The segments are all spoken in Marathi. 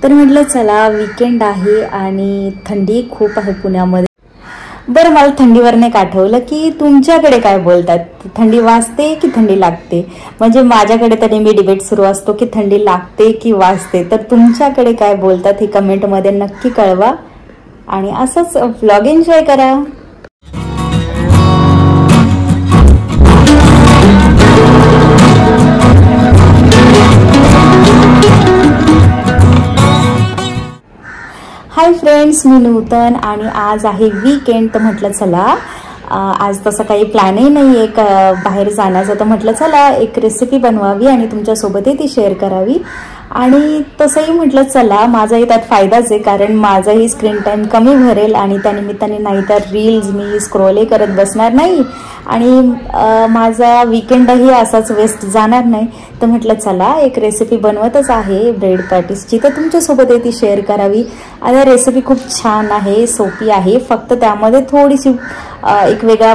तर म्हटलं चला वीकेंड आहे आणि थंडी खूप आहे पुण्यामध्ये। बरं, मला थंडीवरने आठवलं की तुमच्याकडे काय बोलतात, थंडी वाजते की थंडी लागते? म्हणजे माझ्याकडे तर नेहमी डिबेट सुरू असतो की थंडी लागते की वाजते। तर तुमच्याकडे काय बोलतात हे कमेंटमध्ये नक्की कळवा आणि असंच व्लॉग एन्जॉय करा। हाय फ्रेंड्स, मी नूतन आणि आज आहे वीकेंड। तर म्हटलं चला आज तसं काही प्लॅनही नाही आहे बाहेर जाण्याचा, तर म्हटलं चला एक रेसिपी बनवावी आणि तुमच्यासोबतही ती शेअर करावी। आणि तसंही म्हटलं चला माझाही त्यात फायदाच आहे, कारण माझाही स्क्रीन टाईम कमी भरेल आणि त्यानिमित्ताने नाहीतर रील्स मी स्क्रोलही करत बसणार नाही आणि माझा वीकेंडही असाच वेस्ट जाणार नाही। तर म्हटलं चला एक रेसिपी बनवतच आहे ब्रेड पॅटीसची, तर तुमच्यासोबतही ती शेअर करावी। आता रेसिपी खूप छान आहे, सोपी आहे, फक्त त्यामध्ये थोडीशी एक वेगळा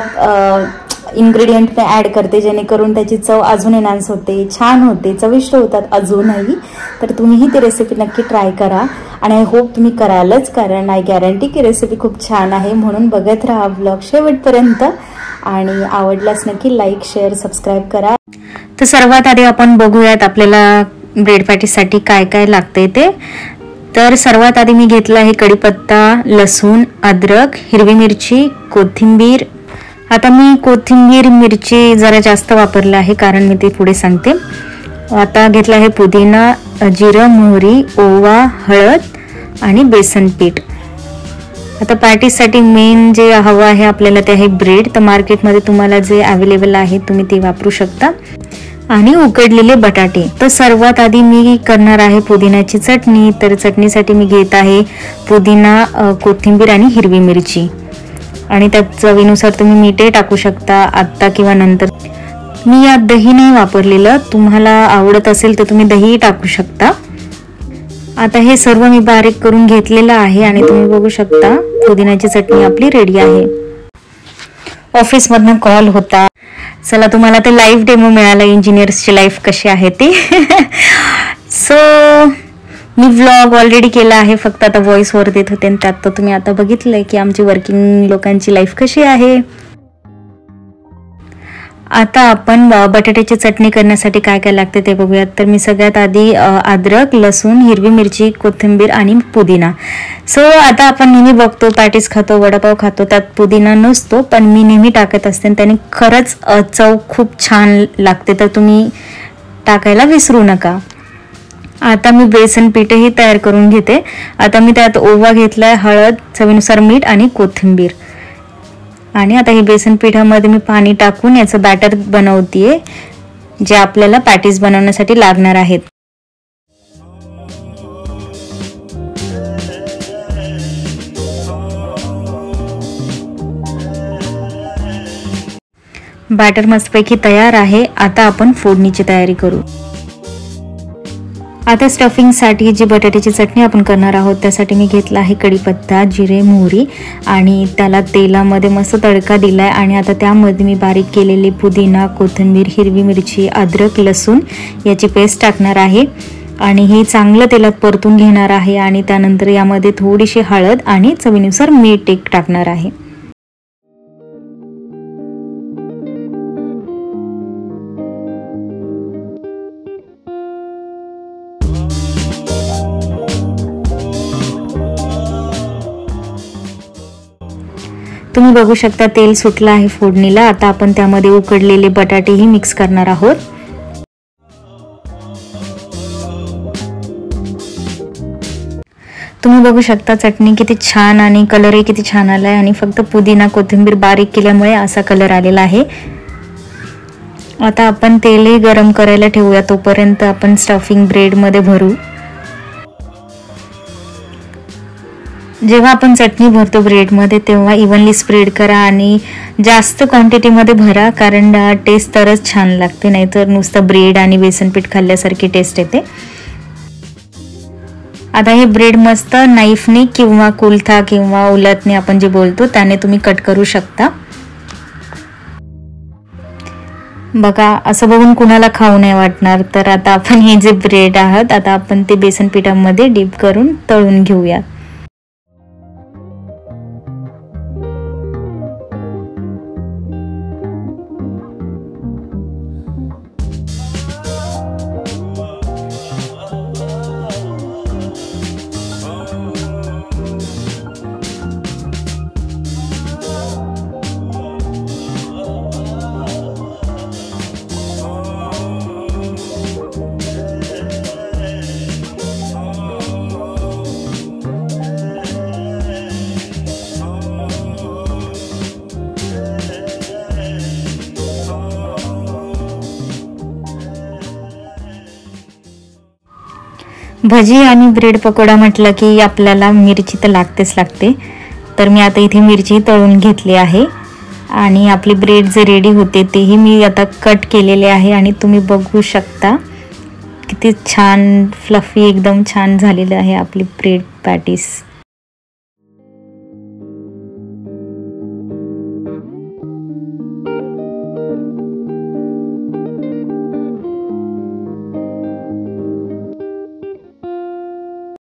इन्ग्रेडियंट मी ॲड करते जेणेकरून त्याची चव अजून एनहान्स होते, छान होते, चविष्ट होतात अजूनही। तर तुम्हीही ती रेसिपी नक्की ट्राय करा आणि आय होप तुम्ही करालच, कारण आय गॅरंटी की रेसिपी खूप छान आहे। म्हणून बघत राहा ब्लॉग शेवटपर्यंत आणि आवडल्यास नक्की लाईक शेअर सबस्क्राईब करा। तर सर्वात आधी आपण बघूयात आपल्याला ब्रेड पॅटीससाठी काय काय लागते ते। तर सर्वात आधी मी घेतला आहे कढीपत्ता, लसूण, अद्रक, हिरवी मिरची, कोथिंबीर। आता मी कोथिंबीर मिरची जरा जास्त वापरला आहे कारण मी ते पुढे सांगते। आता घेतला आहे पुदिना, जिरं, मोहरी, ओवा, हळद आणि बेसन पीठ। आता पॅटीससाठी मेन जे हवं आहे आपल्याला ते आहे ब्रेड। तर मार्केटमध्ये तुम्हाला जे अवेलेबल आहे तुम्ही ते वापरू शकता आणि उकडलेले बटाटे। तर सर्वात आधी मी करणार आहे पुदिन्याची चटणी। तर चटणीसाठी मी घेत आहे पुदिना, कोथिंबीर आणि हिरवी मिरची आणि त्यात चवीनुसार तुम्ही मीठही टाकू शकता आत्ता किंवा नंतर। मी यात दही नाही वापरलेलं, तुम्हाला आवडत असेल तर तुम्ही दहीही टाकू शकता। आता हे सर्व मी बारीक करून घेतलेलं आहे आणि तुम्ही बघू शकता पुदिन्याची चटणी आपली रेडी आहे। ऑफिसमधनं कॉल होता, चला तुम्हाला ते लाईव्ह डेमो मिळाला इंजिनियर्सची लाईफ कशी आहे ती। सो मी व्लॉग ऑलरेडी केला आहे, फक्त आता व्हॉइस ओव्हर देत होते आणि त्यात तर तुम्ही आता बघितलंय की आमची वर्किंग लोकांची लाईफ कशी आहे। आता आपण बटाट्याची चटणी करण्यासाठी काय काय लागते ते बघूयात। तर मी सगळ्यात आधी अद्रक, लसूण, हिरवी मिरची, कोथिंबीर आणि पुदिना। सो आता आपण नेहमी बघतो पॅटीस खातो, वडापाव खातो, त्यात पुदिना नसतो, पण मी नेहमी टाकत असते, त्याने खरंच चव खूप छान लागते, तर तुम्ही टाकायला विसरू नका। आता मी बेसन पीठही तयार करून घेते। आता मी त्यात ओवा घेतलाय, हळद, चवीनुसार मीठ आणि कोथिंबीर आणि आता हे बेसन पिठामध्ये मी पाणी टाकून याचं बॅटर बनवतेय जे आपल्याला पॅटीस बनवण्यासाठी लागणार आहेत। बॅटर मस्तपैकी तयार आहे। आता आपण फोडणीची तयारी करू। आता स्टफिंगसाठी जी बटाट्याची चटणी आपण करणार आहोत त्यासाठी मी घेतला आहे कढीपत्ता, जिरे, मोहरी आणि त्याला तेलामध्ये मस्त तडका दिलाय आणि आता त्यामध्ये मी बारीक केलेली पुदिना, कोथिंबीर, हिरवी मिरची, अद्रक, लसूण याची पेस्ट टाकणार आहे आणि हे चांगलं तेलात परतून घेणार आहे आणि त्यानंतर यामध्ये थोडीशी हळद आणि चवीनुसार मीठ टाकणार आहे। तुम्ही बघू शकता तेल सुटलं आहे फोडणीला। आता आपण त्यामध्ये उकडलेले बटाटेही मिक्स करणार आहोत। तुम्ही बघू शकता चटणी किती छान आणि कलरही किती छान आलाय आणि फक्त पुदिना, कोथिंबीर बारीक केल्यामुळे असा कलर आलेला आहे। आता आपण तेलही गरम करायला ठेवूया, तोपर्यंत आपण स्टफिंग ब्रेड मध्ये भरू। जेव्हा आपण चटणी भरतो ब्रेड मध्ये तेव्हा इव्हनली स्प्रेड करा आणि जास्त क्वांटिटी मध्ये भरा, कारण टेस्ट तरच छान लागते, नाहीतर नुसतं ब्रेड आणि बेसन पीठ खाल्ल्यासारखी टेस्ट येते। आता हे ब्रेड मस्त नाईफने किंवा कुलथा किंवा उलटने आपण जे बोलतो त्याने तुम्ही कट करू शकता। बघा, असं बघून कुणाला खाऊ नाही वाटणार. तर आता आपण हे जे ब्रेड आहात, आता आपण ते बेसन पिठामध्ये डीप करून तळून घेऊया. भजी आणि ब्रेड पकोडा म्हटलं की आपल्याला मिरची तर लागतेच लागते. तर मी आता इथे मिरची तळून घेतली आहे आणि आपली ब्रेड जे रेडी होते तेही मी आता कट केलेले आहे आणि तुम्ही बघू शकता किती छान फ्लफी एकदम छान झालेलं आहे आपली ब्रेड पॅटीस.